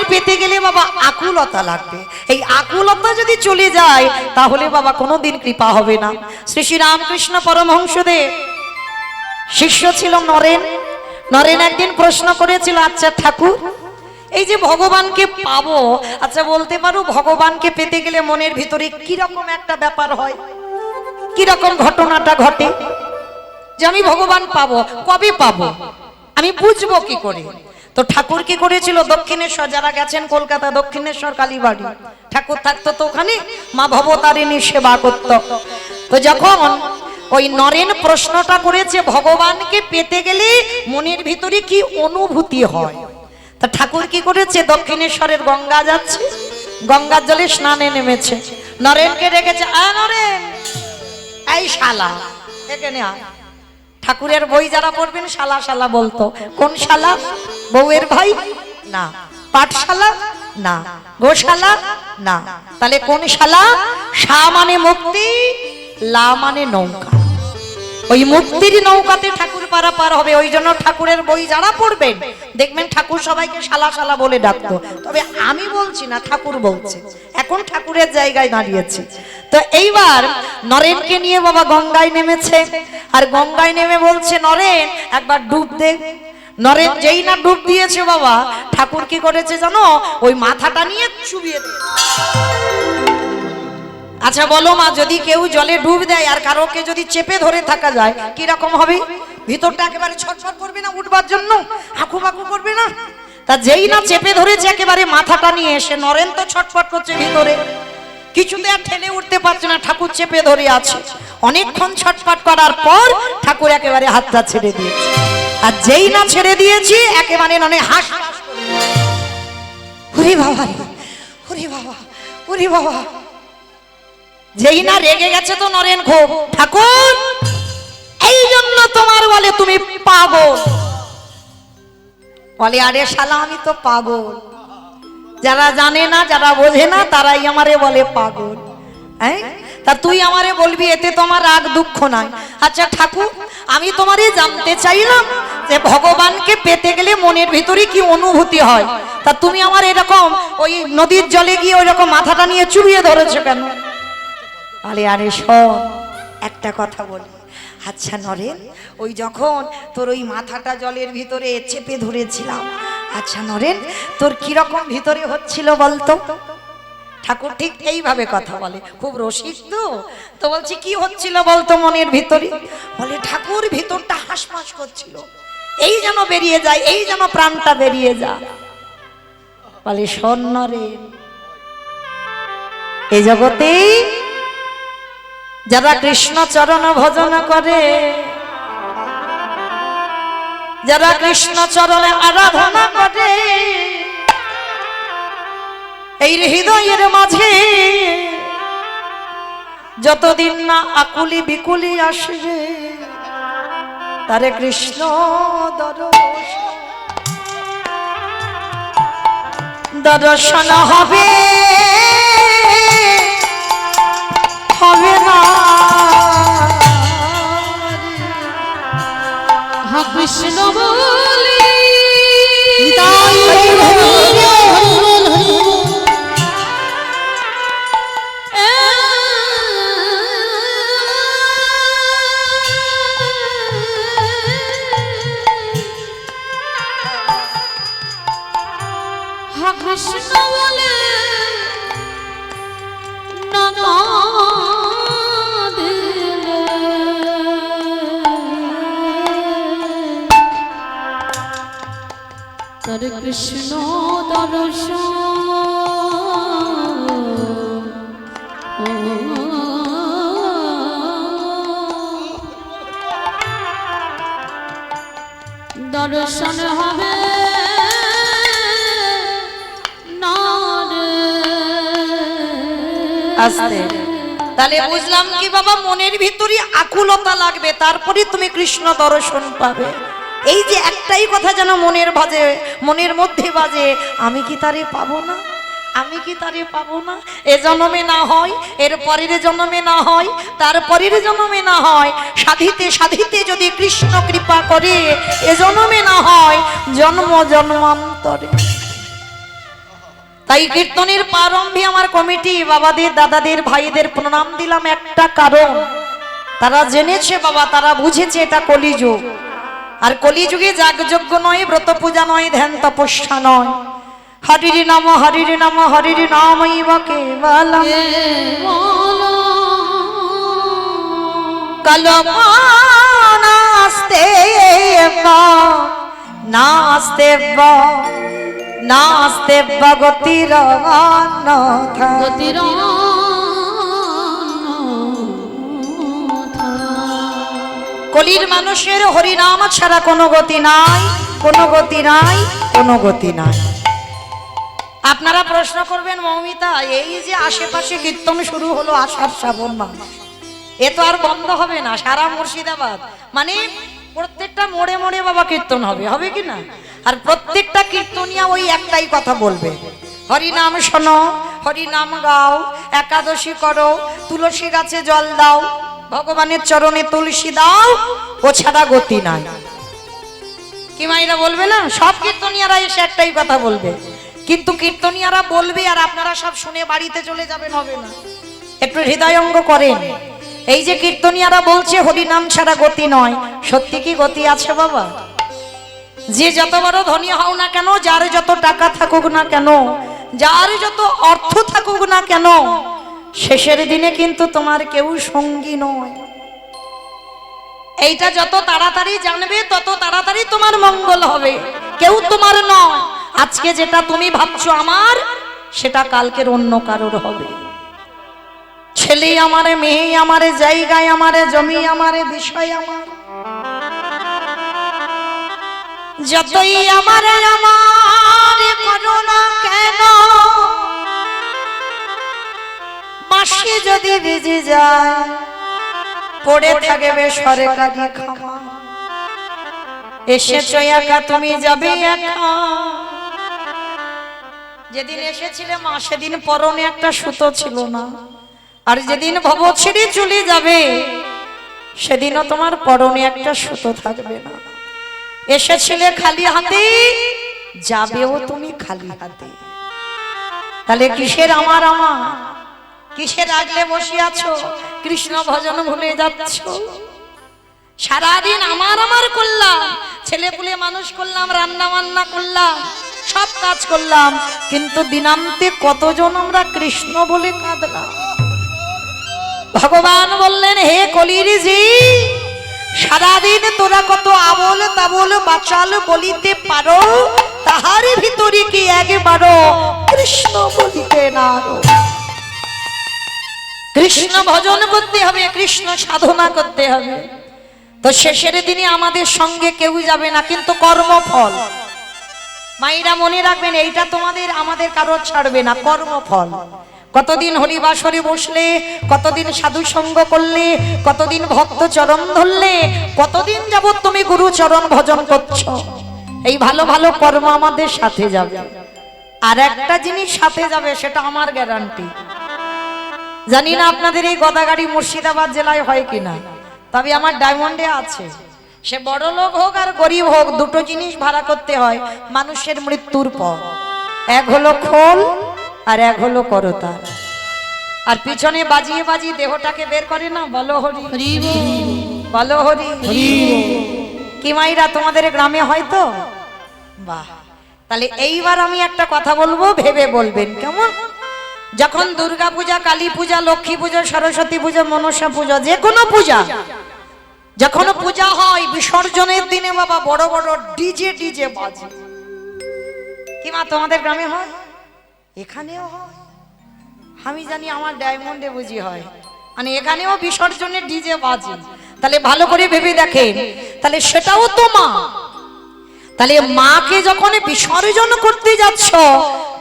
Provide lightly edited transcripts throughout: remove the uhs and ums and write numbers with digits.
মনের পেতে গেলে বাবা আকুলতা লাগবে। এই আকুলতা যদি চলে যায় তাহলে বাবা কোনোদিন কৃপা হবে না। শ্রী শ্রী রামকৃষ্ণ পরমহংসদেব শিষ্য ছিল নরেন। নরেন একদিন প্রশ্ন করেছিল, আচ্ছা ঠাকুর, এই যে ভগবানকে পাবো, আচ্ছা বলতে পারো ভগবানকে পেতে গেলে মনের ভিতরে কিরকম একটা ব্যাপার হয়, কিরকম ঘটনাটা ঘটে, যে আমি ভগবান পাবো, কবে পাবো, আমি বুঝবো কি করে? তো ঠাকুর কি করেছিল, দক্ষিণেশ্বর, যারা গেছেন কলকাতা দক্ষিণেশ্বর কালীবাড়ি, ঠাকুর থাকতো তো ওখানে, মা ভবতারিণী সেবা করত। তো যখন ওই নরেন প্রশ্নটা করেছে ভগবানকে পেতে গেলে মনের ভিতরে কি অনুভূতি হয়, তা ঠাকুর কি করেছে, দক্ষিণেশ্বরের গঙ্গা যাচ্ছে, গঙ্গার জলে স্নানে নেমেছে, নরেনকে ডেকেছে, নরেন এই শালা এখানে আয়। ঠাকুরের বই যারা পড়বেন শালা শালা বলতো। কোন শালা? বউয়ের ভাই না, পাঠশালা না, গোশালা না, তাহলে কোন শালা? শা মানে মুক্তি, লা মানে নৌকা। ওই মুক্তির নৌকাতে ঠাকুর পারাপার হবে। ওই জন্য ঠাকুরের বই যারা পড়বেন দেখবেন ঠাকুর সবাইকে শালা শালা বলে ডাকতো। তবে আমি বলছি না, ঠাকুর বলছে, এখন ঠাকুরের জায়গায় দাঁড়িয়েছে। তো এইবার নরেনকে নিয়ে বাবা গঙ্গায় নেমেছে, আর গঙ্গায় নেমে বলছে, নরেন একবার ডুব দে। নরেন যেই না ডুব দিয়েছে বাবা, ঠাকুর কি করেছে জানো, ওই মাথাটা নিয়ে চুবিয়ে দিয়েছে। আচ্ছা বলো মা, যদি কেউ জলে ডুব দেয় আর কারোকে যদি চেপে ধরে থাকা যায় কি রকম হবে? ভিতরটা একেবারে ছটফট করবে না উঠবার জন্য, আঁকুবাকু করবে না? তা যেই না চেপে ধরেছে একেবারে মাথাটা নিয়ে এসে, নরেন তো ছটফট করছে ভিতরে, কিছুতে আর ঠেলে উঠতে পারছে না, ঠাকুর চেপে ধরে আছে। অনেকক্ষণ ছটফট করার পর ঠাকুর একেবারে হাতটা ছেড়ে দিয়েছে, আর যেই না ছেড়ে দিয়েছি একেবারে ননে হাস হাস করে, ওরে বাবা, ওরে বাবা, ওরে বাবা। যেই না রেগে গেছে তো নরেন খুব, ঠাকুর এই জন্য তোমার বলে তুমি পাগল। বলে আরে শালা আমি তো পাগল, যারা জানে না যারা বোঝে না তারাই আমারে বলে পাগল। হ্যাঁ, তা তুই আমারে বলবি এতে তোমার রাগ দুঃখ নাই? আচ্ছা ঠাকুর, আমি তোমারে জানতে চাইলাম যে ভগবানকে পেতে গেলে মনের ভিতরে কি অনুভূতি হয়, তা তুমি আমার এরকম ওই নদীর জলে গিয়ে ওই রকম মাথাটা নিয়ে চুবিয়ে ধরেছো কেন? আরে আরে শোন, একটা কথা বলি। আচ্ছা নরেন, ওই যখন তোর ওই মাথাটা জলের ভিতরে চেপে ধরেছিলাম, আচ্ছা নরেন তোর কিরকম ভিতরে হচ্ছিল বলতো? ঠাকুর ঠিক এইভাবে কথা বলে, খুব রসিক তো। তো বলছি কি হচ্ছিল বলতো মনের ভিতরে? বলে ঠাকুর ভিতরটা হাসপাস করছিল, এই যেন বেরিয়ে যায়, এই যেন প্রাণটা বেরিয়ে যায়। বলে শোন নরেন, এই জগতে যারা কৃষ্ণ চরণ ভজন করে, যারা কৃষ্ণ চরণে আরাধনা করে, এই হৃদয়ের মাঝে যতদিন না আকুলি বিকুলি আসবে, তারে কৃষ্ণ দর্শন হবে, হবে না। কৃষ্ণ বলি কৃষ্ণ বলে নমা হরে কৃষ্ণ দর্শন দর্শন হবে আস্তে। তাহলে বুঝলাম কি বাবা, মনের ভিতরে আকুলতা লাগবে, তারপরে তুমি কৃষ্ণ দর্শন পাবে। এই যে একটাই কথা যেন মনের বাজে, মনের মধ্যে বাজে, আমি কি তারে পাবো না, আমি কি তারে পাবো না? এ জন্মে না হয়, এর পরের জন্মে না হয়, তার পরের জন্মে না হয়, সাধিতে সাধিতে যদি কৃষ্ণ কৃপা করে এ জন্মে না হয়, জন্ম জন্মান্তরে। তাই কীর্তনের প্রারম্ভে আমার কমিটি বাবাদের দাদাদের ভাইদের প্রণাম দিলাম একটা কারণ, তারা জেনেছে বাবা, তারা বুঝেছে এটা কলিযুগ। আর কলিযুগে যাগযজ্ঞ নয়, ব্রত পূজা নয়, ধ্যান তপস্যা নয়, হরির নাম হরির নাম হরির নামই বা কেবলম কলমানাস্তে নাস্তে নাস্তে গতির গতির কলির মানুষের হরিনাম ছাড়া কোনো গতি নাই, কোনো গতি নাই, কোনো গতি নাই। আপনারা প্রশ্ন করবেন, মৌমিতা এই যে আশেপাশে কীর্তন শুরু হলো আষাঢ় শ্রাবণ মাস, এ তো আর বন্ধ হবে না, সারা মুর্শিদাবাদ মানে প্রত্যেকটা মোড়ে মোড়ে বাবা কীর্তন হবে, হবে কি না? আর প্রত্যেকটা কীর্তনিয়া ওই একটাই কথা বলবে, হরিনাম শোনো, হরিনাম গাও, একাদশী করো, তুলসী গাছে জল দাও, ভগবানের চরণে তুলসী দাও, ও ছাড়া গতি নাই। কি মাইরা বলবে না? সব কীর্তনিয়ারা এসে একটাই কথা বলবে, কিন্তু কীর্তনিয়ারা বলবে আর আপনারা সব শুনে বাড়িতে চলে যাবেন, হবে না। একটু হৃদয়ঙ্গ করেন। এই যে কীর্তনিয়ারা বলছে হরিনাম ছাড়া গতি নয়, সত্যি কি গতি আছে বাবা? যে যত বড় ধনী হও না কেন, যার যত টাকা থাকুক না কেন, যার যত অর্থ থাকুক না কেন, শেষের দিনে কিন্তু তোমার কেউ সঙ্গী নয়। এইটা যত তাড়াতাড়ি জানবে তত তাড়াতাড়ি তোমার মঙ্গল হবে। কেউ তোমার নয়। আজকে যেটা তুমি ভাবছো আমার, সেটা কালকের অন্য কারোর হবে। ছেলে আমারে, মেয়ে আমারে, জায়গায় আমারে, জমি আমারে, বিষয় আমার, যতই আমারে আমারে করো না কেন, মাসি যদি ভিজে যায় পড়ে থাকবে সরকারি খামা। এসেছো একা, তুমি যাবে একা। যেদিন এসেছিলে মা, সেদিন পরনে একটা সুতো ছিল না, আর যেদিন ভব ছেড়ে চলে যাবে সেদিনও তোমার পরনে একটা সুতো থাকবে না। এসেছিলে খালি হাতে, যাবেও তুমি খালি হাতে। তাহলে কিসের আমার আমার, কিসের আগলে বসে আছো? কৃষ্ণ ভজন ভুলে যাচ্ছ। সারাদিন আমার আমার করলাম, ছেলে পুলে মানুষ করলাম, রান্না বান্না করলাম, সব কাজ করলাম, কিন্তু দিনান্তে কতজন আমরা কৃষ্ণ বলে কাঁদলাম। ভগবান বললেন, হে কলির জি, সারাদিন তোরা কত আবল তাবল বাচাল বলিতে পারো, তাহার ভিতরে কি একবারও কৃষ্ণ বলিতে না? কৃষ্ণ ভজন করতে হবে, কৃষ্ণ সাধনা করতে হবে। তো শেষের দিনে আমাদের সঙ্গে কেউ যাবে না, কিন্তু কর্মফল। মায়েরা মনে রাখবেন, এইটা তোমাদের আমাদের কারোর ছাড়বে না, কর্মফল। কতদিন হরিবাসরে বসলে, কতদিন সাধু সঙ্গ করলে, কতদিন ভক্ত চরণ ধরলে, কতদিন যাবত তুমি গুরু চরণ ভজন করছো, এই ভালো ভালো কর্ম আমাদের সাথে যাবে। আর একটা জিনিস সাথে যাবে, সেটা আমার গ্যারান্টি। জানি না আপনাদের এই গদাগাড়ি মুর্শিদাবাদ জেলায় হয় কিনা, তবে আমার ডায়মন্ডে আছে। সে বড় লোক হোক আর গরিব হোক, দুটো জিনিস ভাড়া করতে হয় মানুষের মৃত্যুর পর। এক হলো খোল আর এক হলো করতাল। আর পিছনে বাজিয়ে বাজিয়ে দেহটাকে বের করে না, বলো হরি হরি বল, বলো হরি। কি মাইরা তোমাদের গ্রামে হয় তো? বাহ, তাহলে এইবার আমি একটা কথা বলবো, ভেবে বলবেন কেমন? যখন দুর্গা পূজা, কালী পূজা, লক্ষ্মী পূজা, সরস্বতী পূজা, মনসা পূজা, যে কোনো পূজা যখন পূজা হয়, বিসর্জনের দিনে বাবা বড় বড় ডিজে ডিজে বাজে। কি মা তোমাদের গ্রামে হয়? এখানেও হয়? আমি জানি আমার ডায়মন্ডে বুঝি হয়, মানে এখানেও বিসর্জনের ডিজে বাজে। তাহলে ভালো করে ভেবে দেখেন, তাহলে সেটাও তো মা। তাহলে মাকে যখন বিসর্জন করতে যাচ্ছ,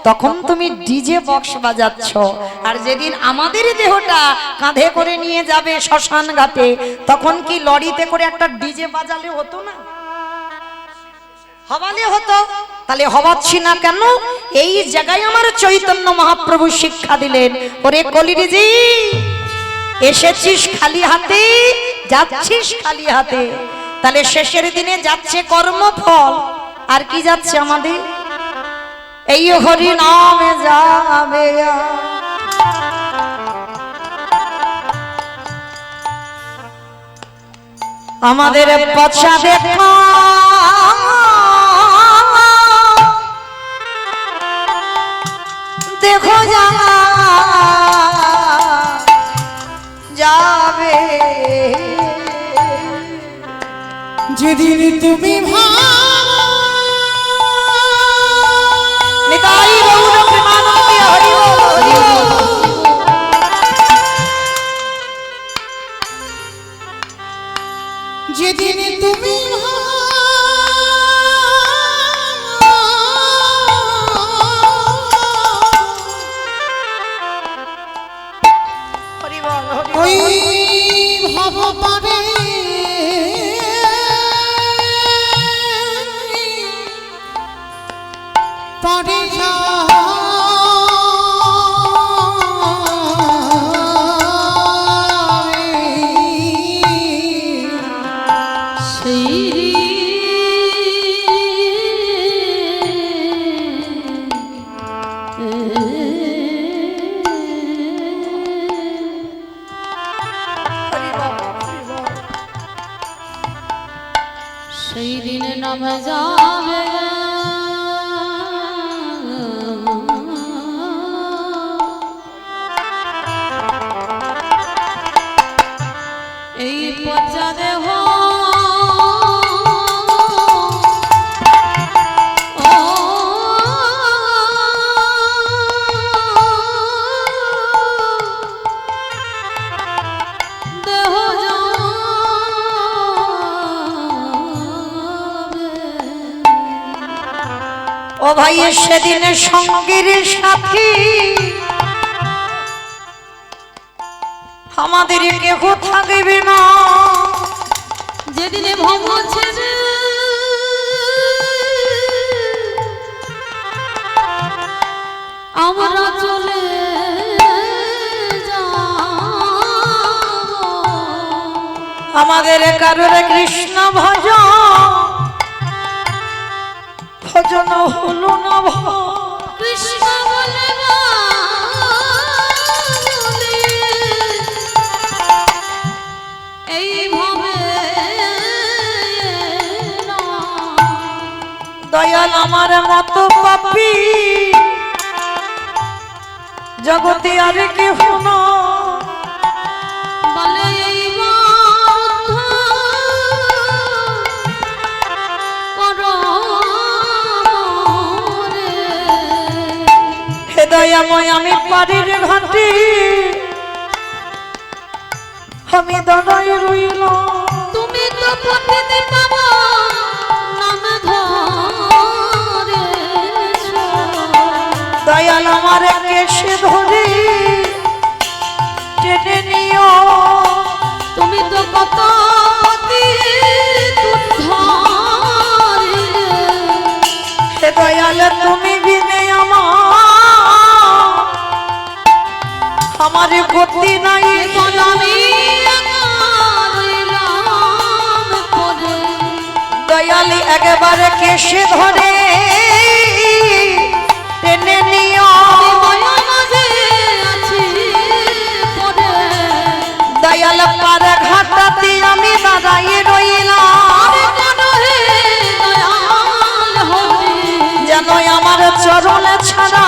তখন তুমি ডিজে বক্স বাজাচ্ছ। আর যেদিন আমাদের দেহটা কাঁধে করে নিয়ে যাবে শ্মশান ঘাটে, তখন কি লরিতে করে একটা ডিজে বাজালে হতো না? হবালে হতো। তাহলে হবাচ্ছি না কেন? এই জায়গায় আমার চৈতন্য মহাপ্রভু শিক্ষা দিলেন, ওরে কলির জি, এসেছিস খালি হাতে, যাচ্ছিস খালি হাতে। তাহলে শেষের দিনে যাচ্ছে কর্মফল, আর কি যাচ্ছে আমাদের? এই হরি নামে যাবে আমাদের পছা দেখা দেখো যাবে যেদিন তুমি নিতাই গৌর প্রেমানন্দে হরি বল হরি বল। যেদিন তুমি হরি বল হরি ওই বল। ভাব পারে পরে সেই দিন নাম যাবে এই পচা দেহ দেহ ও ভাই সেদিন সঙ্গীর সাথী আমাদের কেহ থাকবে না যেদিনে ভব ছেড়ে আমরা চলে যাব আমাদের কারোর কৃষ্ণ ভজন হলো না কৃষ্ণ বলে বলে এই ভাবে দয়াল আমার মত পাপী জগতে আর কেহ না বলে এই হে দয়াময় আমি পারির ঘাটি আমি দাঁড়াই রইলাম তুমি তো পতিতে পাবো নাম ধরেছো দয়াল আমার কেশে ধরে টেনে নিও তুমি তো কত হে দয়াল তুমি বিনে আমার গতি নাই আমি দয়ালি একেবারে কেশে ধরে টেনে নিও দয়াল পার ঘাটাতে আমি দাঁড়াই রইলাম যেন আমার চরণ ছাড়া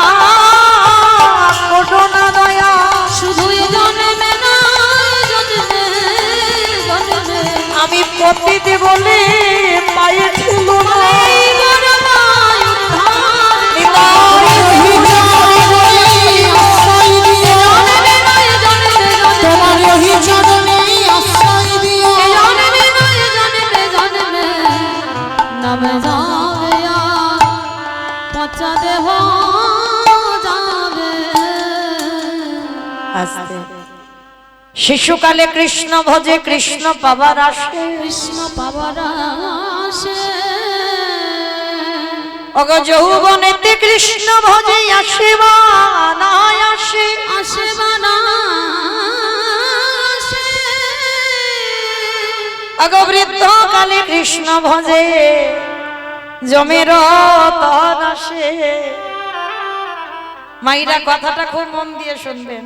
করো না দয়া শুধুই জন্মে না আমি পতিতে বলে পায়ে ছিল না শিশুকালে কৃষ্ণ ভজে কৃষ্ণ পাবার আসে কৃষ্ণ পাবার আসে অগ যৌবনেতে কৃষ্ণ ভজে আসে বা না আসে আসে বানা অগ বৃদ্ধ কালে কৃষ্ণ ভজে জমের তর আসে মাইরা কথাটা খুব মন দিয়ে শুনবেন।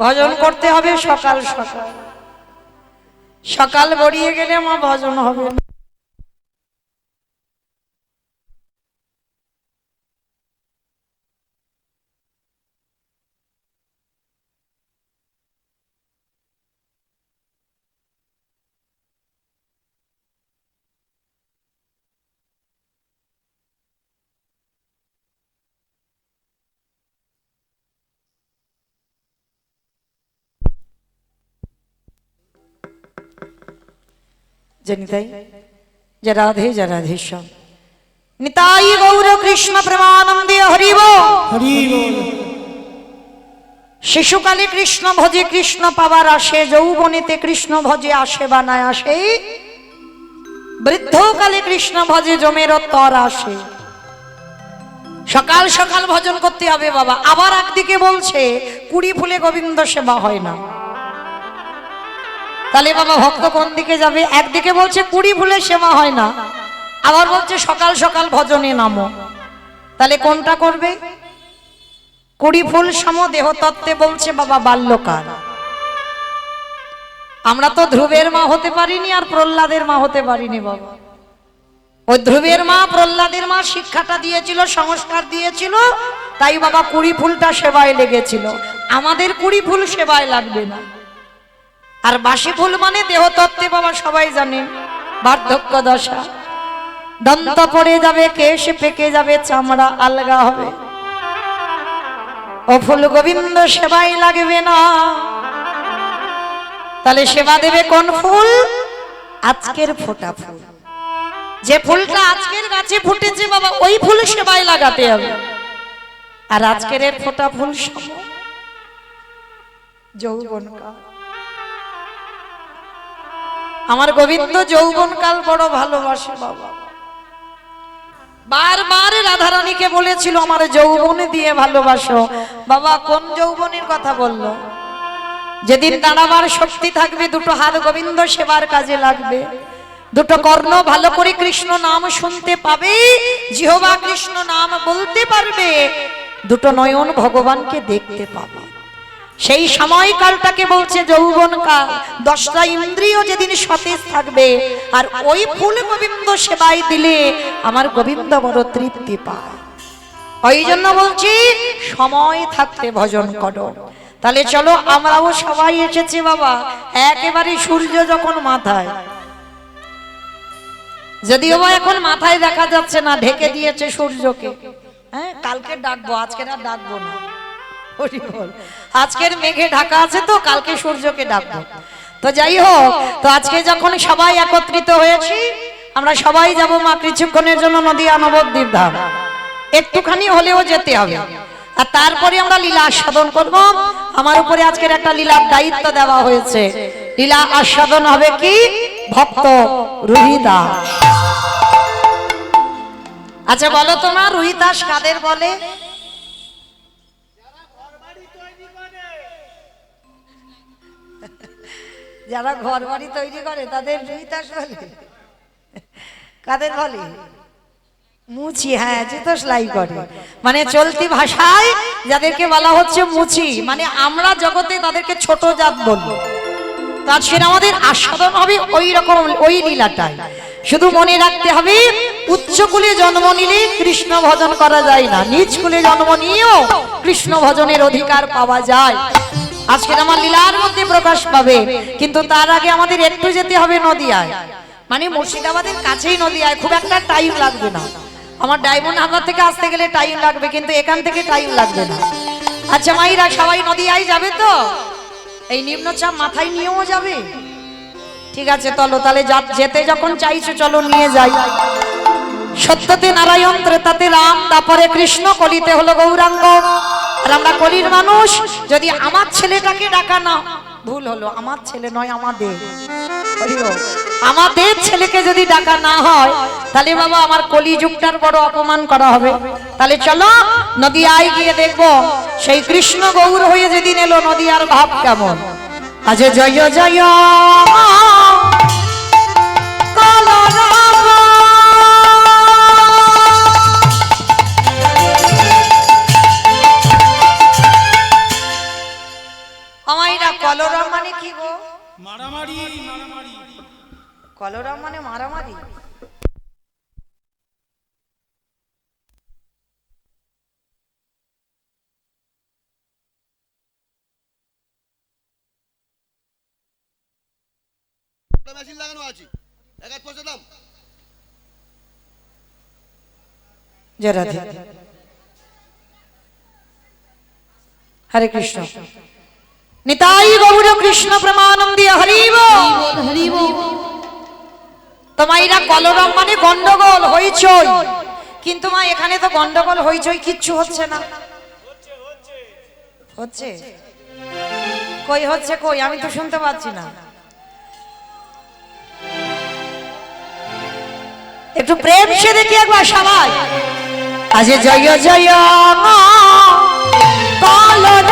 ভজন করতে হবে সকাল সকাল, সকাল গড়িয়ে গেলে মা ভজন হবে না। জনিতাই জয় রাধে জয় রাধেশ্যাম। নিতাই গৌর কৃষ্ণ প্রেমানন্দে হরি বল। হরি বল। শিশুকালে কৃষ্ণ ভজে কৃষ্ণ পাবার আসে, যৌবনেতে কৃষ্ণ ভজে আসে বা না আসে, বৃদ্ধকালে কৃষ্ণ ভজে জমের তর আসে। সকাল সকাল ভজন করতে হবে বাবা। আবার একদিকে বলছে কুড়ি ফুলে গোবিন্দ সেবা হয় না, তাহলে বাবা ভক্ত কোন দিকে যাবে? একদিকে বলছে কুড়ি ফুলে সেবা হয় না, আবার বলছে সকাল সকাল ভজনে নামো, তাহলে কোনটা করবে? কুড়ি ফুল সম দেহ তত্ত্বে বলছে বাবা বাল্যকাল। আমরা তো ধ্রুবের মা হতে পারিনি আর প্রহ্লাদের মা হতে পারিনি বাবা। ওই ধ্রুবের মা প্রহ্লাদের মা শিক্ষাটা দিয়েছিল, সংস্কার দিয়েছিল, তাই বাবা কুড়ি ফুলটা সেবায় লেগেছিল। আমাদের কুড়ি ফুল সেবায় লাগবে না। আর বাসি ফুল মানে দেহ তত্ত্বে বাবা সবাই জানেন বার্ধক্য দশা, দন্ত পড়ে যাবে, কেশ পেকে যাবে, চামড়া আলগা হবে। ও ফুল গোবিন্দ সেবাই লাগবে না, তাহলে সেবা দেবে কোন ফুল? আজকের ফোটা ফুল। যে ফুলটা আজকের গাছে ফুটেছে বাবা ওই ফুল সেবায় লাগাতে হবে। আর আজকের এর ফোটা ফুল সম যৌবনকাল। আমার গোবিন্দ যৌবনকাল বড় ভালোবাসে বাবা। বারবার রাধারানীকে বলেছিল আমার যৌবনে দিয়ে ভালোবাসো। বাবা কোন যৌবনের কথা বললো? যেদিন দাঁড়াবার শক্তি থাকবে, দুটো হাত গোবিন্দ সেবার কাজে লাগবে, দুটো কর্ণ ভালো করে কৃষ্ণ নাম শুনতে পাবে, জিহ্বা কৃষ্ণ নাম বলতে পারবে, দুটো নয়ন ভগবানকে দেখতে পাবে, সেই সময়কালটাকে বলছে যৌবনকাল। 10টা ইন্দ্রিয় যেদিন সতেজ থাকবে, আর ওই ফুল গোবিন্দ সেবায় দিলে আমার গোবিন্দ বড় তৃপ্তি পায়। ওই জন্য বলছি সময় থাকতে ভজন করো। তাহলে চলো আমরাও সবাই এসেছি বাবা একেবারে সূর্য যখন মাথায়, যদিও বা এখন মাথায় দেখা যাচ্ছে না, ঢেকে দিয়েছে সূর্যকে। হ্যাঁ, কালকে ডাকবো, আজকে আর ডাকবো না। আজকের মেঘে ঢাকা আছে তো কালকে সূর্যকে ডাকবো। তো যাই হোক, তো আজকে যখন সবাই একত্রিত হয়েছি, আমরা সবাই যাব মা কিছুক্ষণের জন্য নদিয়া নবদ্বীপ ধাম। একটুখানি হলেও যেতে হবে, আর তারপরে আমরা লীলা আস্বাদন করব। আমার উপরে আজকের একটা লীলার দায়িত্ব দেওয়া হয়েছে। লীলা আস্বাদন হবে কি? ভক্ত রুহিদাস। আচ্ছা বলো তো মা, রুহিদাস কাদের বলে? যারা ঘর বাড়ি তৈরি করে তাদের রুহিদাস বলে। কাদের বলে? মুচি। হ্যাঁ, যে তো সেলাই করে, মানে চলতি ভাষায় যাদেরকে বলা হচ্ছে মুচি, মানে আমরা জগতে তাদেরকে ছোট জাত বলবো। তার সেটা আমাদের আস্বাদন হবে ওই রকম, ওই লীলাটাই। শুধু মনে রাখতে হবে উচ্চ কুলে জন্ম নিলে কৃষ্ণ ভজন করা যায় না, নিজ কুলে জন্ম নিয়েও কৃষ্ণ ভজনের অধিকার পাওয়া যায়। আজকের আমার লীলার মধ্যে প্রকাশ পাবে, কিন্তু তার আগে আমাদের একটু যেতে হবে নদিয়ায়, মানে মুর্শিদাবাদের কাছেই নদিয়ায়। খুব একটা টাইম লাগবে না, আমার ডায়মন্ড হারবার থেকে আসতে গেলে টাইম লাগবে, কিন্তু এখান থেকে টাইম লাগবে না। আচ্ছা মাইরা সবাই নদিয়ায় যাবে তো? এই নিম্নচাপ মাথায় নিয়েও যাবে? ঠিক আছে, চলো তাহলে যেতে যখন চাইছো চলো নিয়ে যাই। সত্যতে নারায়ণ, ত্রেতাতে রাম, তারপরে কৃষ্ণ, কলিতে হলো গৌরাঙ্গ। আর আমরা কলির মানুষ, যদি আমার ছেলেটাকে ডাকা না, ভুল হলো, আমার ছেলে নয় আমাদের, আমাদের ছেলেকে যদি ডাকা না হয় তাহলে বাবা আমার কলিযুগটার বড় অপমান করা হবে। তাহলে চলো নদিয়ায় গিয়ে দেখবো সেই কৃষ্ণ গৌর হয়ে যেদিন এলো নদিয়ার ভাব কেমন। আজ জয় জয় মানে কি গো? মারামারি মারামারি কলরব মানে মারামারি? মেশিন লাগানো আছে, এক এক পয়সা দাম। জয় রাধে। হরে কৃষ্ণ। নিতাই গৌর কৃষ্ণ প্রেমানন্দী হরি বল। হরি বল। তোমাইরা কলরব মানে গন্ডগোল হইচই, কিন্তু মা এখানে তো গন্ডগোল হইচই কিচ্ছু হচ্ছে না। হচ্ছে কই হচ্ছে কই? আমি তো শুনতে পাচ্ছি না। একটু প্রেম সে দেখি একবার সবাই। আজ জয় জয় কলরব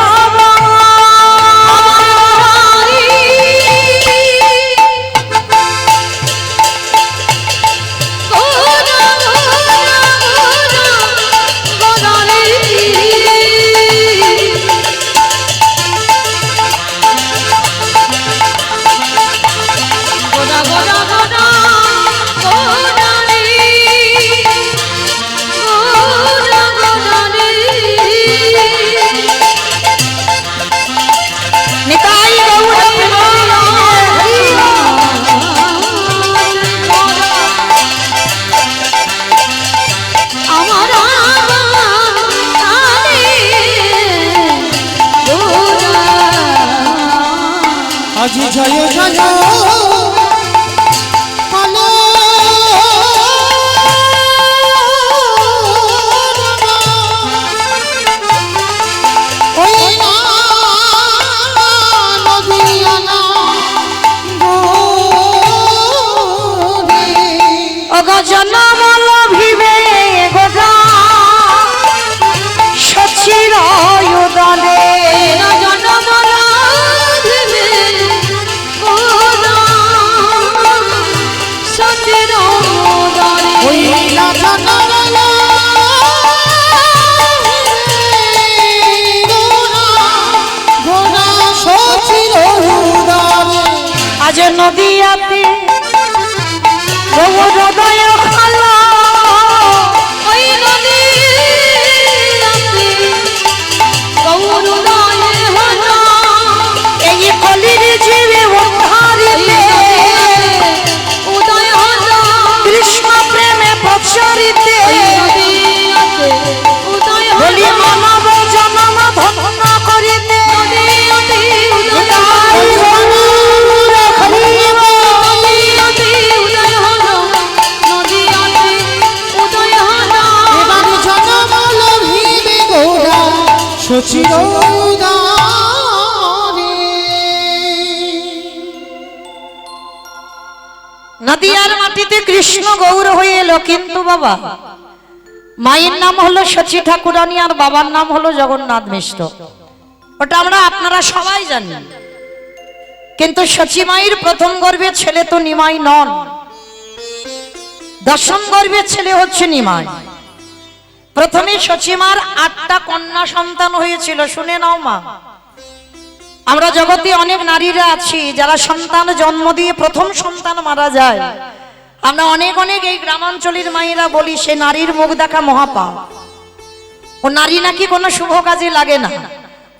আজ জয় জয় কালে ওই না নদিয়ানা গোরে অগজনমল ভিবে গোদা সচির উদলে ওই না জানালা গোনা সচির উদারে আজ নদিয়াতে গৌরদয় খালা এই কলির জীবে উদ্ধারিতে কৃষ্ণ প্রেমে প্রচারিতে বলি মানব জনম ধন্য করিতে এবার জনমল ভিবে গোরা সচির উদারে নদিয়ার মাটিতে কৃষ্ণ গৌর হয়ে এলো, কিন্তু বাবা মায়ের নাম হলো শচী ঠাকুরানী আর বাবার নাম হলো জগন্নাথ মিশ্র। ওটা আমরা আপনারা সবাই জানি, কিন্তু শচী মায়ের প্রথম গর্ভের ছেলে তো নিমাই নন, দশম গর্ভের ছেলে হচ্ছে নিমাই। প্রথমে শচী মার 8টা কন্যা সন্তান হয়েছিল। শুনে নাও মা, আমরা জগতে অনেক নারীরা আছি যারা সন্তান জন্ম দিয়ে প্রথম সন্তান মারা যায়। আমরা অনেক অনেক এই গ্রামাঞ্চলের মায়েরা বলি সে নারীর মুখ দেখা মহাপাপ, ও নারী নাকি কোনো শুভ কাজে লাগে না,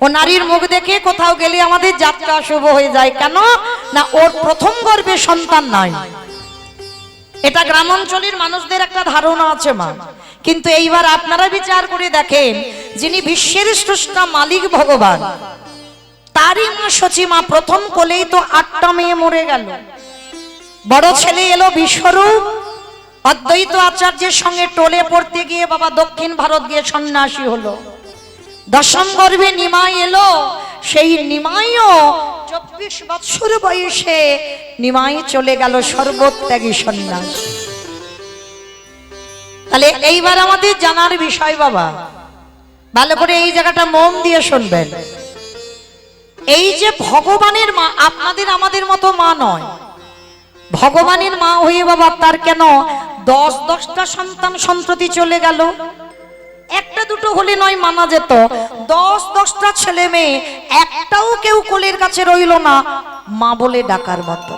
ও নারীর মুখ দেখে কোথাও গেলে আমাদের যাত্রা শুভ হয়ে যায়। কেন না ওর প্রথম গর্ভে সন্তান নাই। এটা গ্রামাঞ্চলের মানুষদের একটা ধারণা আছে মা, কিন্তু এইবার আপনারা বিচার করে দেখেন, যিনি বিশ্বের স্রষ্টা মালিক ভগবান, তারই মা শচী মা প্রথম কোলেই তো 8টা মেয়ে মরে গেল। বড় ছেলে এলো বিশ্বরূপ, অদ্বৈত আচার্যের সঙ্গে টোলে পড়তে গিয়ে বাবা দক্ষিণ ভারত গিয়ে সন্ন্যাসী হলো। দশম গর্ভে নিমাই এলো, সেই নিমাইও 24 বছর বয়সে নিমাই চলে গেল সর্বত্যাগী সন্ন্যাস। তাহলে এইবার আমাদের জানার বিষয় বাবা, ভালো করে এই জায়গাটা মন দিয়ে শুনবেন। এই যে ভগবানের মা আপনাদের আমাদের মতো মা নয়, ভগবানের মা হয়ে বাবা তার কেন 10-10টা সন্তান সন্ততি চলে গেল? একটা দুটো হলে নয় মানা যেত, 10টা ছেলে মেয়ে, একটাও কেউ কোলের কাছে রইল না মা বলে ডাকার মতো।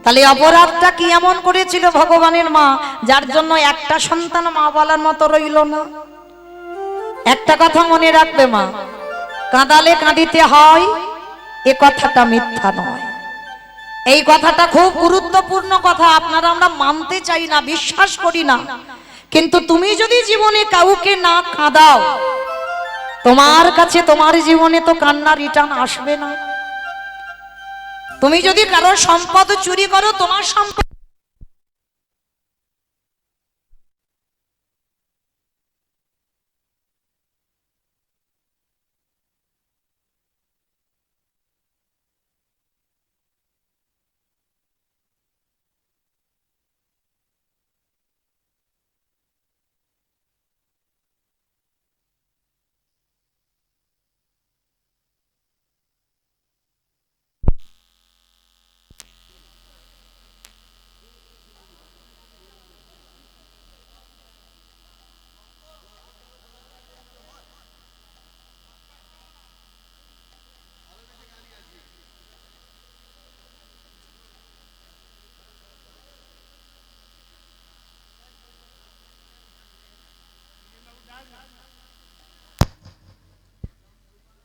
তাহলে অপরাধটা কি এমন করেছিল ভগবানের মা, যার জন্য একটা সন্তান মা বলার মতো রইল না? একটা কথা মনে রাখবে মা, কাঁদালে কাঁদিতে হয় এ কথাটা মিথ্যা নয়। এই কথাটা খুব গুরুত্বপূর্ণ কথা। আপনারা আমরা মানতে চাই না, বিশ্বাস করি না, কিন্তু তুমি যদি জীবনে কাউকে না কাঁদাও, তোমার কাছে তোমার জীবনে তো কান্না রিটার্ন আসবে না। তুমি যদি কারোর সম্পদ চুরি করো, তোমার সম্পদ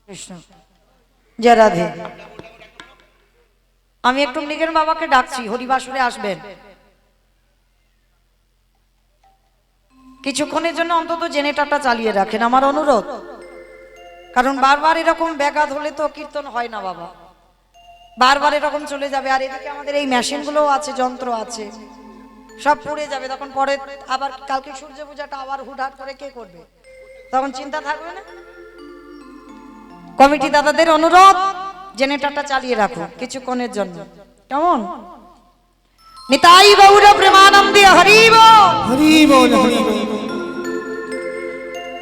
কৃষ্ণ জয় রাধে। আমি একটু মৃগের বাবাকে ডাকছি, হরিবাসরে আসবেন কিছুক্ষণের জন্য, অন্তত জেনেটারটা চালিয়ে রাখেন আমার অনুরোধ। কারণ বারবার এরকম ব্যাঘাত হলে তো কীর্তন হয় না বাবা, বারবার এরকম চলে যাবে। আর এদিকে আমাদের এই মেশিনগুলোও আছে, যন্ত্র আছে, সব পুড়ে যাবে। তখন পরে আবার কালকে সূর্য পূজাটা আবার হুটহাট করে কে করবে, তখন চিন্তা থাকবে না। কমিটি দাদাদের অনুরোধ, জেনারেটরটা চালিয়ে রাখো কিছুক্ষণের জন্য, কেমন? নিতাই গৌর প্রেমানন্দে হরি বল। হরি বল, হরি বল।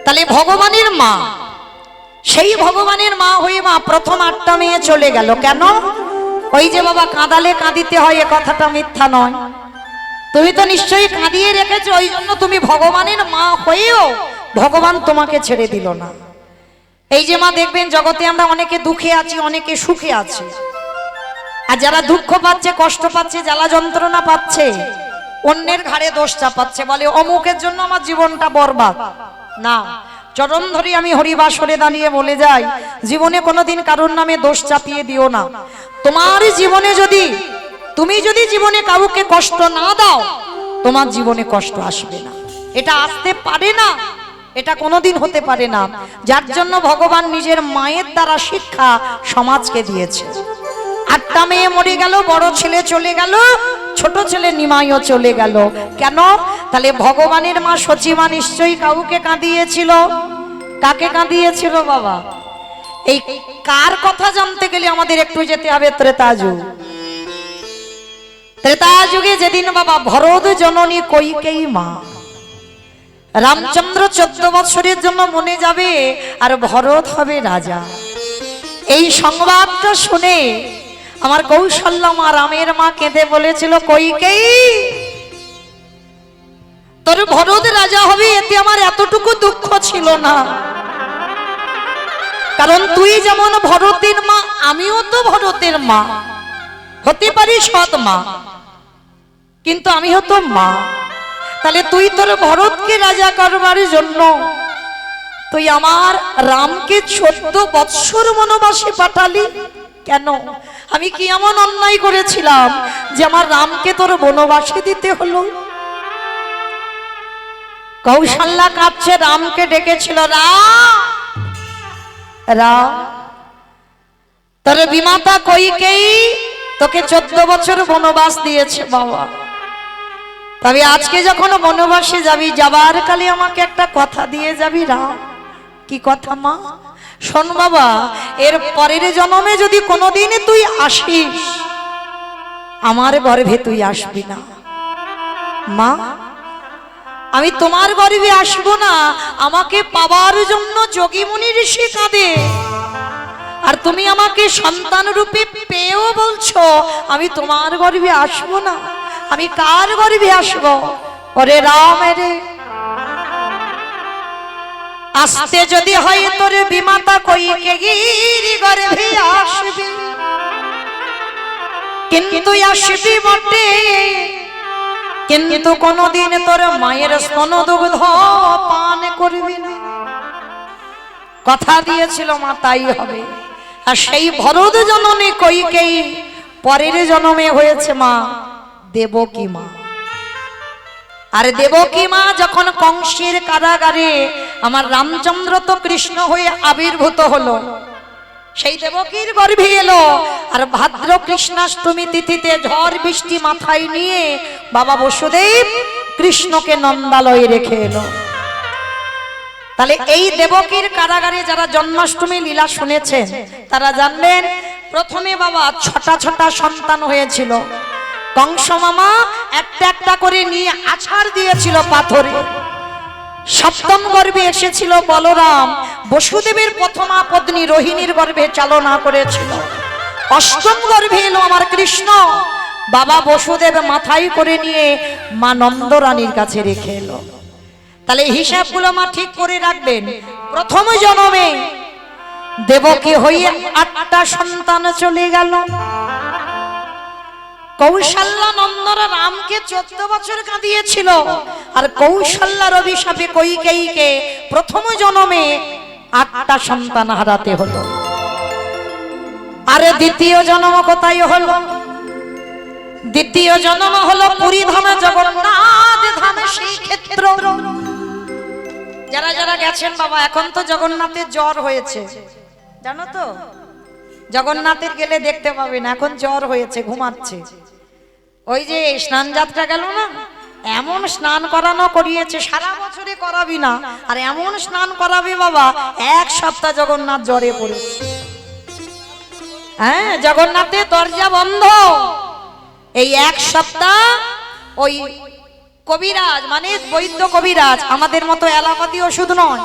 তাহলে ভগবানের মা, সেই ভগবানের মা হয়ে মা প্রথম 8টা মেয়ে চলে গেল কেন? ওই যে বাবা কাঁদালে কাঁদিতে হয় এ কথাটা মিথ্যা নয়। তুমি তো নিশ্চয়ই কাঁদিয়ে রেখেছো, ওই জন্য তুমি ভগবানের মা হয়েও ভগবান তোমাকে ছেড়ে দিল না। এই যে মা দেখবেন জগতে আমরা অনেকে দুঃখে আছি, অনেকে সুখে আছি। আর যারা দুঃখ পাচ্ছে, কষ্ট পাচ্ছে, জ্বালা যন্ত্রণা পাচ্ছে, অন্যের ঘাড়ে দোষ চাপাচ্ছে, বলে অমুকের জন্য আমার জীবনটা বরবাদ। না, চরণ ধরে আমি হরিবাসরে দাঁড়িয়ে বলে যাই, জীবনে কোনোদিন কারোর নামে দোষ চাপিয়ে দিও না। তোমার জীবনে যদি, তুমি যদি জীবনে কাউকে কষ্ট না দাও, তোমার জীবনে কষ্ট আসবে না। এটা আসতে পারে না, এটা কোনোদিন হতে পারে না। যার জন্য ভগবান নিজের মায়ের দ্বারা শিক্ষা সমাজকে দিয়েছে। 8টা মেয়ে মরে গেল, বড় ছেলে চলে গেল, ছোট ছেলে নিমাইও চলে গেল। কেন? তাহলে ভগবানের মা সচিমা নিশ্চয়ই কাউকে কাঁদিয়েছিল। কাকে কাঁদিয়েছিল বাবা? এই কার কথা জানতে গেলে আমাদের একটু যেতে হবে ত্রেতা যুগ। ত্রেতা যুগে যেদিন বাবা ভরত জননী কইকেয়ী মা, রামচন্দ্র 14 বছরের জন্য মনে যাবে আর ভরত হবে রাজা। এই সংবাদটা শুনে আমার কৌশল্যা মা, রামের মা, কেঁদে বলেছিল, কইকেয়ী তোর ভরত রাজা হবে, এতে আমার এতটুকু দুঃখ ছিল না। কারণ তুই যেমন ভরতের মা, আমিও তো ভরতের মা, হতে পারি সৎ মা, কিন্তু আমি হতো মা। তাহলে তুই তোর ভরতকে রাজা করবার জন্য তুই আমার রামকে 14 বৎসর বনবাসে পাঠালি কেন? আমি কি এমন অন্যায় করেছিলাম যে আমার রামকে তোর বনবাসে দিতে হলো? কৌশল্যা কাঁদছে, রামকে ডেকেছিল, রাম, তোর বিমাতা কইকেয়ী তোকে 14 বছর বনবাস দিয়েছে বাবা। তবে আজকে যখন বনবাসে যাবি, যাবার কালে আমাকে একটা কথা দিয়ে যাবি রাম। কি কথা মা? শোন বাবা, এর পরের জন্মে যদি কোনোদিন তুই আসিস, আমার গর্ভে তুই আসবি না মা। আমি তোমার গর্ভে আসবো না, আমাকে পাবার জন্য যোগী মুনি ঋষি কাঁদে, আর তুমি আমাকে সন্তান রূপে পেয়েও বলছো আমি তোমার গর্ভে আসবো না। আমি কার গর্ভে আসবো? ওরে রাম রে, আসতে যদি হয় তোর বিমাতা কইকেয়ীর গর্ভে আসবি, কিন্তু আসবি বটে, কিন্তু কোনদিন তোর মায়ের স্তন দুগ্ধ পান করবি না। কথা দিয়েছিল মা তাই হবে। আর সেই ভরত জননী কইকেয়ী পরের জন্মে হয়েছে মা দেবকী মা। আর দেবকী মা যখন কংসের কারাগারে আমার রামচন্দ্র তো কৃষ্ণ হয়ে আবির্ভূত হলো, সেই দেবকীর গর্ভে এলো। আর ভাদ্র কৃষ্ণাষ্টমী তিথিতে ঝড় বৃষ্টি মাথায় নিয়ে বাবা বসুদেব কৃষ্ণকে নন্দালয়ে রেখে এলো। তাহলে এই দেবকীর কারাগারে যারা জন্মাষ্টমী লীলা শুনেছেন তারা জানবেন, প্রথমে বাবা ছটা ছটা সন্তান হয়েছিল। কংস মামা একটা একটা করে নিয়ে আছাড় দিয়েছিল পাথরে। সপ্তম গর্ভে এসেছিল বলরাম, বসুদেবের প্রথমা পত্নী রোহিণীর গর্ভে চালনা করেছিল। অষ্টম গর্ভে এলো আমার কৃষ্ণ, বাবা বসুদেব মাথায় করে নিয়ে মা নন্দরানীর কাছে রেখে এলো। তাহলে হিসাবগুলো মা ঠিক করে রাখবেন। প্রথম জন্মে দেবকী হয়ে 8টা সন্তান চলে গেল। কৌশল্যা নন্দরা রামকে 14 বছর কাঁদিয়েছিল। আর কৌশল্যার অভিশাপে কইকেয়ীকে প্রথম জন্মে 8টা সন্তান হারাতে হলো। আর দ্বিতীয় জন্ম কোথায় হলো? দ্বিতীয় জন্ম হলো পুরী ধামে জগন্নাথ ধামে, সেই ক্ষেত্র। যারা যারা গেছেন বাবা, এখন তো জগন্নাথের জ্বর হয়েছে, জানো তো? জগন্নাথের গেলে দেখতে পাবেন এখন জ্বর হয়েছে, ঘুমাচ্ছে। ওই যে স্নান যাত্রা গেল না, এমন স্নান করানো করিয়েছে, সারা বছরে করাবি না, আর এমন স্নান করাবে বাবা 1 সপ্তাহ জগন্নাথ জ্বরে পড়েছে। হ্যাঁ, জগন্নাথের দরজা বন্ধ। এই 1 সপ্তাহ ওই কবিরাজ মানে বৈদ্য কবিরাজ, আমাদের মতো অ্যালোপ্যাথি ওষুধ নয়,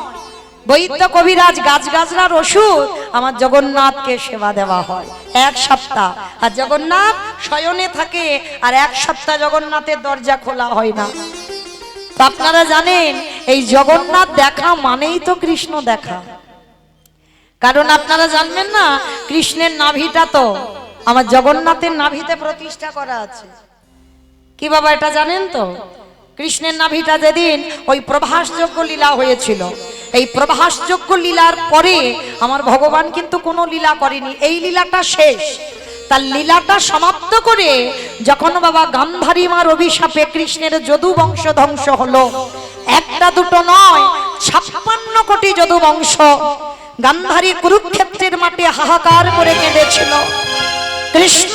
বৈদ্য কবিরাজ গাছগাছরার ওষুধ আমার জগন্নাথকে সেবা দেওয়া হয় 1 সপ্তাহ। আর জগন্নাথ শয়নে থাকে, আর 1 সপ্তাহ জগন্নাথের দরজা খোলা হয় না। তো আপনারা জানেন এই জগন্নাথ দেখা মানেই তো কৃষ্ণ দেখা। কারণ আপনারা জানবেন না, কৃষ্ণের নাভিটা তো আমার জগন্নাথের নাভিতে প্রতিষ্ঠা করা আছে। কি বাবা এটা জানেন তো? কৃষ্ণের নাভিটা যেদিন ওই প্রভাসযোগ্য লীলা হয়েছিল, এই প্রভাসযোগ্য লীলার পরে আমার ভগবান কিন্তু কোনো লীলা করেনি, এই লীলাটা শেষ। তার লীলাটা সমাপ্ত করে যখন বাবা গান্ধারী মার অভিশাপে কৃষ্ণের যদু বংশ ধ্বংস হলো, একটা দুটো নয় 56 কোটি যদু বংশ। গান্ধারী কুরুক্ষেত্রের মাঠে হাহাকার করে কেঁদেছিল, কৃষ্ণ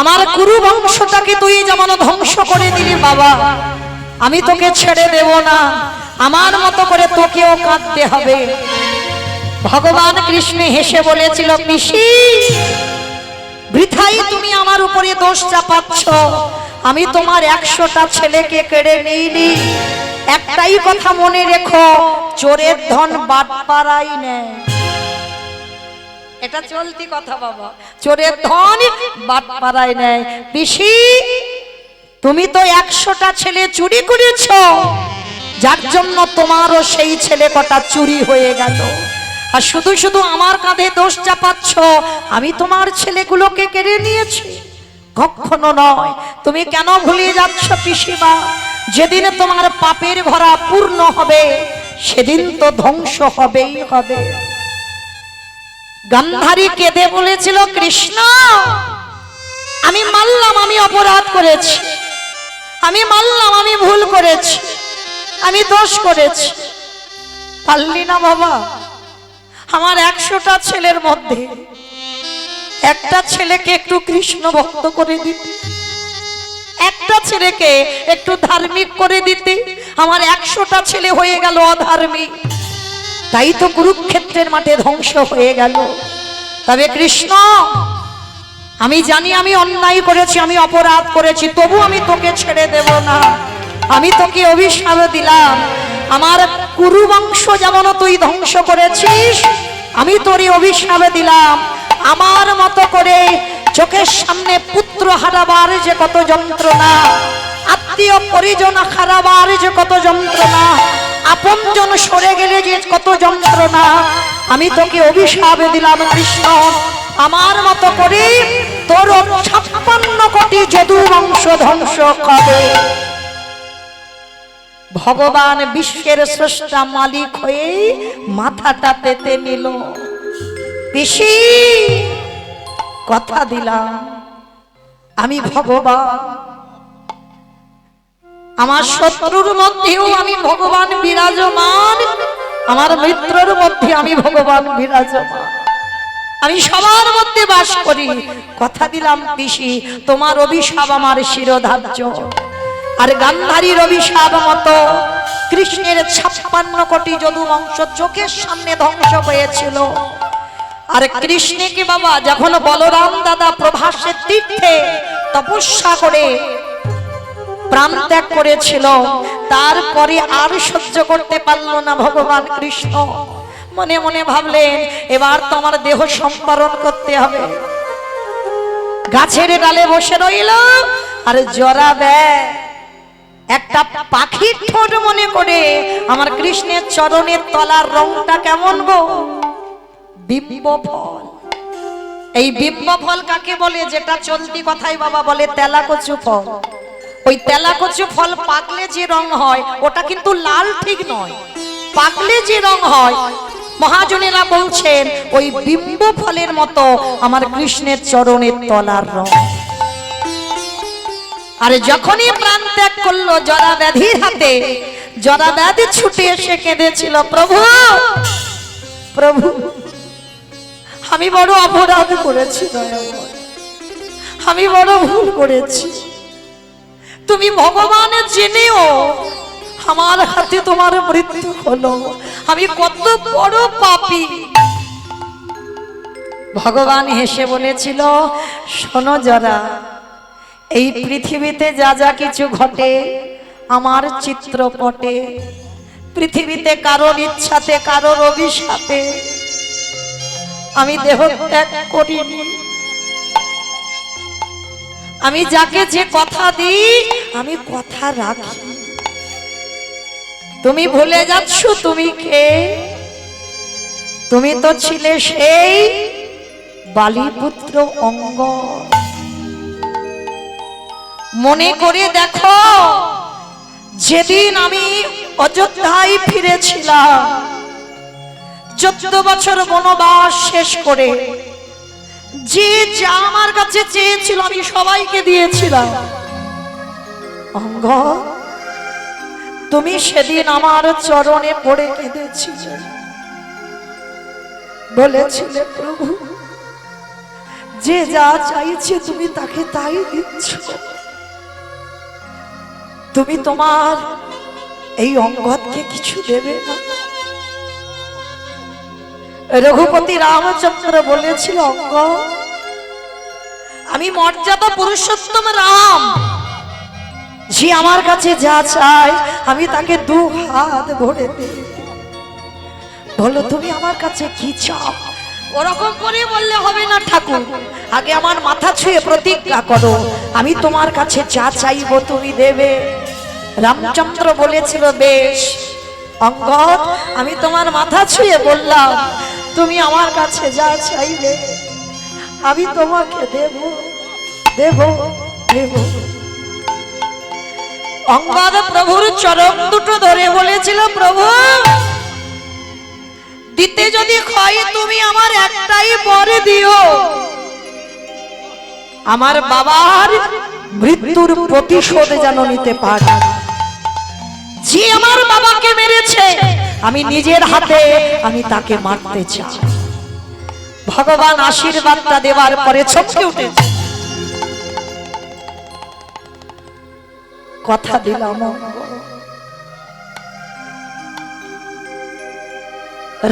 আমার কুরু বংশটাকে তুই যেমন ধ্বংস করে দিলি বাবা, আমি তোকে ছেড়ে দেব না, আমার মতো করে তোকেও কাঁদতে হবে। ভগবান কৃষ্ণ হেসে বলেছিল, পিসি বৃথাই তুমি আমার উপরে দোষ চাপাচ্ছ, আমি তোমার 100টা ছেলেকে কেড়ে নিইনি। একটাই কথা মনে রেখো, চোরের ধন বাটপাড়াই নেয়। এটা চলতি কথা বাবা, চোরের ধন বাটপাড়ায় নেয়। পিসি তুমি তো 100টা ছেলে চুরি করেছ, যার জন্য তোমারও সেই ছেলে কটা চুরি হয়ে গেল। আর শুধু শুধু আমার কাঁধে দোষ চাপাচ্ছ, আমি তোমার ছেলেগুলোকে কেড়ে নিয়েছি। কখনো নয়। তুমি কেন ভুলে যাচ্ছ পিসিমা? যেদিন তোমার পাপের ভরা পূর্ণ হবে সেদিন তো ধ্বংস হবেই হবে। গান্ধারী কেঁদে বলেছিল, কৃষ্ণ আমি মানলাম আমি অপরাধ করেছি, আমি মানলাম আমি ভুল করেছি, আমি দোষ করেছি। পারলি না বাবা? আমার 100টা ছেলের মধ্যে একটা ছেলেকে একটু কৃষ্ণ ভক্ত করে দিতে, একটা ছেলেকে একটু ধার্মিক করে দিতে। আমার 100টা ছেলে হয়ে গেল অধার্মিক, তাই তো কুরুক্ষেত্রের মাঠে ধ্বংস হয়ে গেল। তবে কৃষ্ণ আমি জানি আমি অন্যায় করেছি, আমি অপরাধ করেছি, তবু আমি তোকে ছেড়ে দেব না। আমি তোকে অভিশাপ দিলাম, আমার কুরু বংশ যেমন তুই ধ্বংস করেছিস, আমি তোরই অভিশাপ দিলাম। আমার মতো করে চোখের সামনে পুত্র হারাবার যে কত যন্ত্রণা, আত্মীয় পরিজন খারাবার যে কত যন্ত্রণা, আপনজন সরে গেলে যে কত যন্ত্রণা, আমি তোকে অভিশাপ দিলাম কৃষ্ণ, আমার মতো করে তোর 56 কোটি যদু বংশ ধ্বংস করে। ভগবান বিশ্বের স্রষ্টা মালিক হয়ে মাথাটা পেতে নিল। পিসি কথা দিলাম আমি ভগবান, আমার শত্রুর মধ্যেও আমি ভগবান বিরাজমান, আমার মিত্রর মধ্যে আমি ভগবান বিরাজমান, আমি সবার মধ্যে বাস করি। কথা দিলাম পিসি, তোমার অভিশাপ আমার শিরোধার্য। আর গান্ধারীর অভিশাপ মতো কৃষ্ণের 56 কোটি যদু বংশ চোখের সামনে ধ্বংস হয়েছিল। আর কৃষ্ণকে বাবা যখন বলরাম দাদা প্রভাসের তীর্থে তপস্যা করে প্রাণ ত্যাগ করেছিল, তারপরে আর সহ্য করতে পারল না ভগবান কৃষ্ণ। মনে মনে ভাবলেন এবার তো আমার দেহ সম্পাদন করতে হবে। গাছের ডালে বসে রইল আর জরা দেয় একটা পাখির ঠোঁট মনে করে আমার কৃষ্ণের চরণের তলার রংটা কেমন গো, বিম্ব ফল। এই বিম্ব ফল কাকে বলে? যেটা চলতি কথায় বাবা বলে তেলাকচু ফল। ওই তেলাকচু ফল পাকলে যে রং হয় ওটা কিন্তু লাল ঠিক নয়, পাকলে যে রং হয় মহাজনেরা বলছেন ওই বিম্ব ফলের মতো আমার কৃষ্ণের চরণের তলার রং। আর যখনই প্রাণ ত্যাগ করলো জরা ব্যাধির হাতে, জরা ব্যাধি ছুটে এসে কেঁদেছিল, প্রভু প্রভু আমি বড় অপরাধ করেছি, আমি বড় ভুল করেছি, তুমি ভগবানের জেনেও আমার হাতে তোমার মৃত্যু হলো, আমি কত বড় পাপী। ভগবান হেসে বলেছিল, শোনো জরা, এই পৃথিবীতে যা যা কিছু ঘটে আমার চিত্রপটে, পৃথিবীতে কারোর ইচ্ছাতে কারোর অভিশাপে আমি দেহ ত্যাগ করিনি। আমি যাকে যে কথা দিই আমি কথা রাখি। তুমি ভুলে যাচ্ছ তুমি কে? তুমি তো ছিলে সেই বালিপুত্র অঙ্গ। মনে করে দেখো, যেদিন আমি অযোধ্যায় ফিরেছিলাম 14 বছর বনবাস শেষ করে, যে যা আমার কাছে চেয়েছিল আমি সবাইকে দিয়েছিলাম। অঙ্গ, তুমি সেদিন আমার চরণে পড়ে কেঁদেছিলে, বলেছিলে প্রভু যে যা চাইছে তুমি তাকে তাই দিচ্ছ, তুমি তোমার এই অঙ্গদকে কিছু দেবে না। রঘুপতি রামচন্দ্র বলেছিল, অঙ্গ আমি মর্যাদা পুরুষোত্তম রাম, যে আমার কাছে যা চায় আমি তাকে 2 হাত ভরে দিই। বলো তুমি আমার কাছে কি চাও? ওরকম করে বললে হবে না ঠাকুর, আগে আমার মাথা ছুঁয়ে প্রতিজ্ঞা করো, আমি তোমার কাছে যা চাইবো তুমি দেবে। রামচন্দ্র বলেছিল, বেশ অঙ্গদ, আমি তোমার মাথা ছুঁয়ে বললাম তুমি আমার কাছে যা চাইবে আমি তোমাকে দেব দেব দেব। অঙ্গদ প্রভুর চরণ দুটো ধরে বলেছিল, প্রভু দিতে যদি হয় তুমি আমার একটাই বর দিও, আমার বাবার মৃত্যুর প্রতিশোধ যেন নিতে পারি। যে আমার বাবাকে মেরেছে আমি নিজের হাতে আমি তাকে মারতে চাই। ভগবান আশীর্বাদটা দেওয়ার পরে চমকে উঠেছে। কথা দিলাম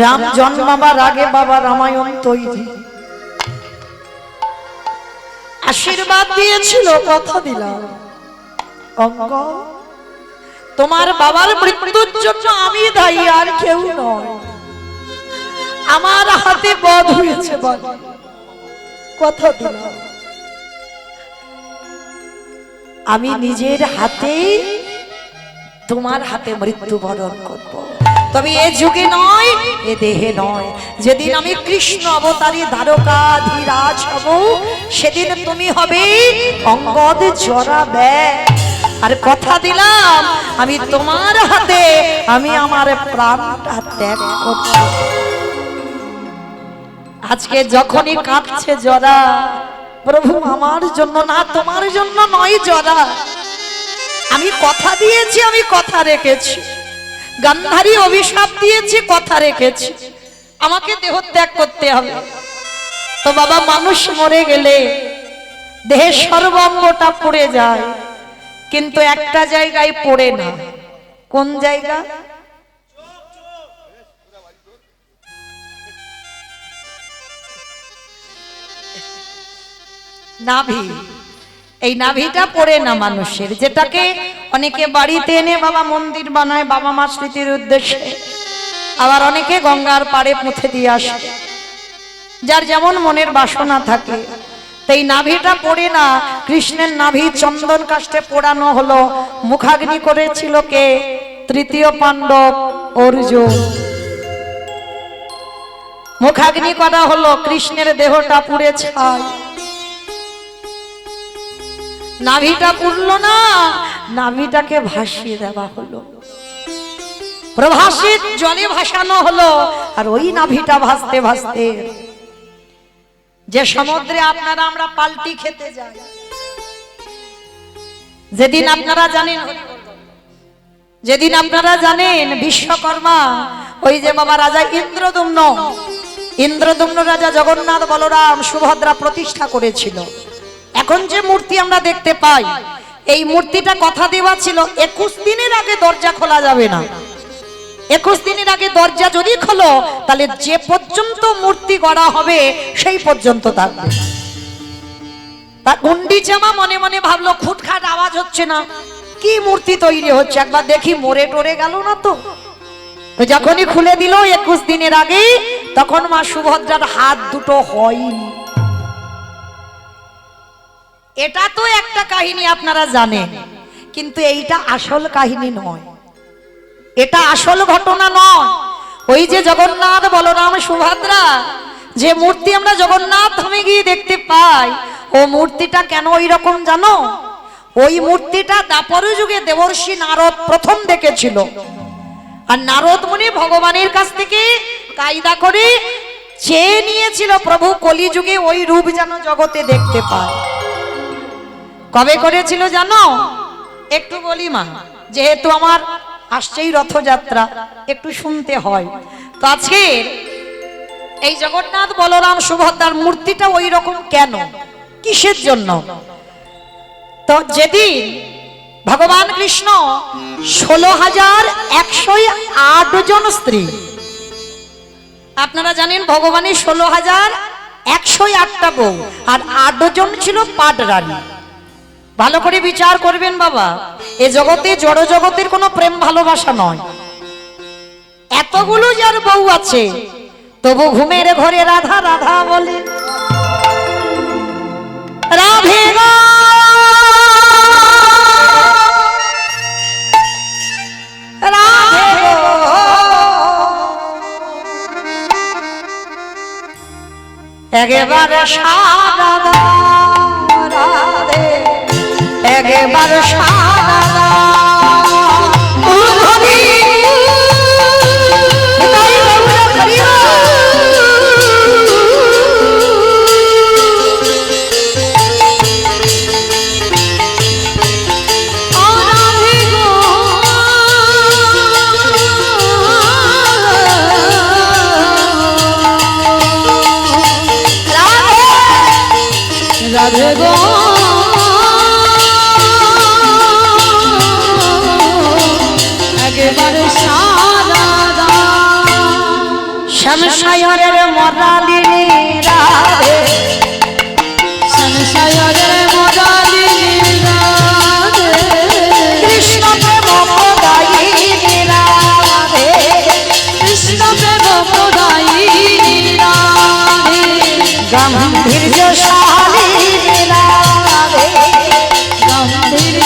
রাম জন্মাবার আগে বাবা রামায়ণ তৈরি, আশীর্বাদ দিয়েছিল, কথা দিলাম অঙ্গ তোমার বাবার মৃত্যুর জন্য আমি দায়ী, আর কেউ নয়। আমার হাতে বধ হয়েছে, কথা দিলাম। আমি নিজের হাতেই তোমার হাতে মৃত্যুবরণ করব। তবে এ যুগে নয়, এ দেহে নয়। যেদিন আমি কৃষ্ণ অবতারী দ্বারকাধীরাজ হব, সেদিন তুমি হবে অঙ্গদ জরা ব্যাগ। আর কথা দিলাম, আমি তোমার হাতে আমি আমার প্রাণটা ত্যাগ করব। আজকে যখনই কাঁদছে জরা, প্রভু আমার জন্য না, তোমার জন্য নয় জরা। আমি কথা দিয়েছি, আমি কথা রেখেছি। গান্ধারী অভিশাপ দিয়েছি, কথা রেখেছি। আমাকে দেহ ত্যাগ করতে হবে। তো বাবা, মানুষ মরে গেলে দেহের সর্বাঙ্গটা পড়ে যায়, কিন্তু একটা জায়গায় পড়ে না। কোন জায়গা? নাভি। এই নাভিটা পড়ে না মানুষের, যেটাকে অনেকে বাড়িতে এনে বাবা মন্দির বানায় বাবা মা স্মৃতির উদ্দেশ্যে, আবার অনেকে গঙ্গার পাড়ে পুঁতে দিয়ে আসে, যার যেমন মনের বাসনা থাকে। এই নাভিটা পড়ে না। কৃষ্ণের নাভি চন্দন কাষ্ঠে পোড়ানো হলো। মুখাগ্নি করেছিল কে? তৃতীয় পাণ্ডব অর্জুন। মুখাগ্নি করা হলো, কৃষ্ণের দেহটা পুড়ে ছাই। নাভিটা পুড়লো না, নাভিটাকে ভাসিয়ে দেওয়া হলো, প্রভাসিত জলে ভাসানো হলো। আর ওই নাভিটা ভাসতে ভাসতে যে সমুদ্রে আপনারা আমরা পাল্টি খেতে যাই, যেদিন আপনারা জানেন, যেদিন আপনারা জানেন বিশ্বকর্মা, ওই যে বাবা রাজা ইন্দ্রদুম্ন রাজা জগন্নাথ বলরাম সুভদ্রা প্রতিষ্ঠা করেছিল। এখন যে মূর্তি আমরা দেখতে পাই, এই মূর্তিটা কথা দেওয়া ছিল 21 দিনের আগে দরজা খোলা যাবে না। 21 দিনের আগে দরজা যদি খোলো, তাহলে যে পর্যন্ত মূর্তি গড়া হবে সেই পর্যন্ত থাকবে। তা গুন্ডিচামা মনে মনে ভাবলো, খুটখাট আওয়াজ হচ্ছে না, কি মূর্তি তৈরি হচ্ছে, একবার দেখি মরে টরে গেল না তো। যখনই খুলে দিল 21 দিনের আগে, তখন মা সুভদ্রার হাত দুটো হয়নি। এটা তো একটা কাহিনী আপনারা জানেন, কিন্তু এইটা আসল কাহিনী নয়, এটা আসল ঘটনা নয়। ওই যে জগন্নাথ বলরাম সুভদ্রা, যে মূর্তি আমরা জগন্নাথ ধামে গিয়ে দেখতে পাই, ও মূর্তিটা কেন ওই রকম জানো? ওই মূর্তিটা দ্বাপর যুগে দেবর্ষি নারদ প্রথম দেখেছিল। আর নারদ মুনি ভগবানের কাছ থেকে কায়দা করে চেয়ে নিয়েছিল, প্রভু কলিযুগে ওই রূপ যেন জগতে দেখতে পায়। কবে করেছিল জানো? একটু বলি মা, যেহেতু আমার আসছেই রথযাত্রা, একটু শুনতে হয়। তো আজকে এই জগন্নাথ বলরাম সুভদ্রার মূর্তিটা ওই রকম কেন, কিসের জন্য? তো যেদিন ভগবান কৃষ্ণ 16,108 জন স্ত্রী, আপনারা জানেন ভগবানের 16,108টা বউ, আর 8 জন ছিল পাট রানী। ভালো করে বিচার করবেন বাবা, এ জগতে জড় জগতের কোনো প্রেম ভালোবাসা নয়। এতগুলো যার বউ আছে, তবু ঘুমের ঘরে রাধা রাধা বলে। রাধে গো রাধে গো, একেবারে সারা রাধে, একেবারে সারা রাধে গো একেবারে সারা শ্যামসায়রের মরালিনী রাধে, সংসারের মরালিনী রাধে, কৃষ্ণ প্রেম প্রদায়িনী রাধে, কৃষ্ণ প্রেম প্রদায়িনী রাধে, গাম্ভীর্যশালিনী রাধে, গাম্ভীর্য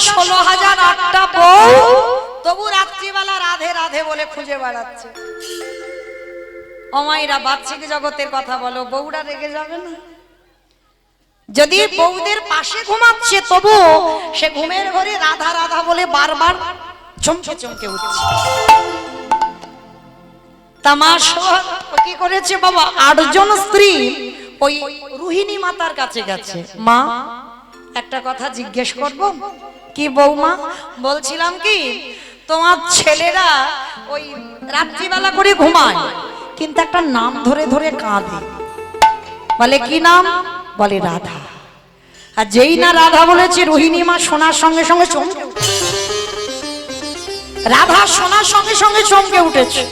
16,008টা বউ, তবু রাত্রিবেলা রাধে রাধে বলে খুঁজে বেড়াচ্ছে। অমাইরা বাচ্চিক জগতের কথা বলো, বউরা রেগে যাবে না? যদি বউদের পাশে ঘুমাচ্ছে তবু সে ঘুমের ঘরে রাধা রাধা বলে বারবার চমকে চমকে উঠছে। তামাশা কি করেছে বাবা, 8 জন স্ত্রী ওই রোহিণী মাতার কাছে গেছে। মা, একটা কথা জিজ্ঞেস করব? কি বৌমা? বলছিলাম কি, তোমার ছেলেরা ওই রাত্রিবেলা করে ঘুমায়, কিন্তু একটা নাম ধরে ধরে কাঁদে। বলে কি নাম? বলে রাধা। আর যেই না রাধা বলেছে, রোহিণী মা শোনার সঙ্গে সঙ্গে চমকে উঠেছে। রাধা শোনার সঙ্গে সঙ্গে চমকে উঠেছে।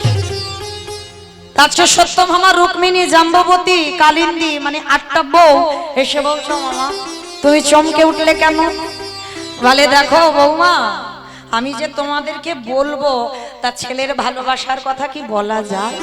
তারপর সত্যভামা, রুক্মিণী, জাম্ববতী, কালিন্দী মানে 8টা বউ এসে বলছো, মামা তুমি চমকে উঠলে কেন? বলে দেখো বৌমা, আমি যে তোমাদেরকে বলবো তা ছেলের ভালোবাসার কথা কি বলা যায়?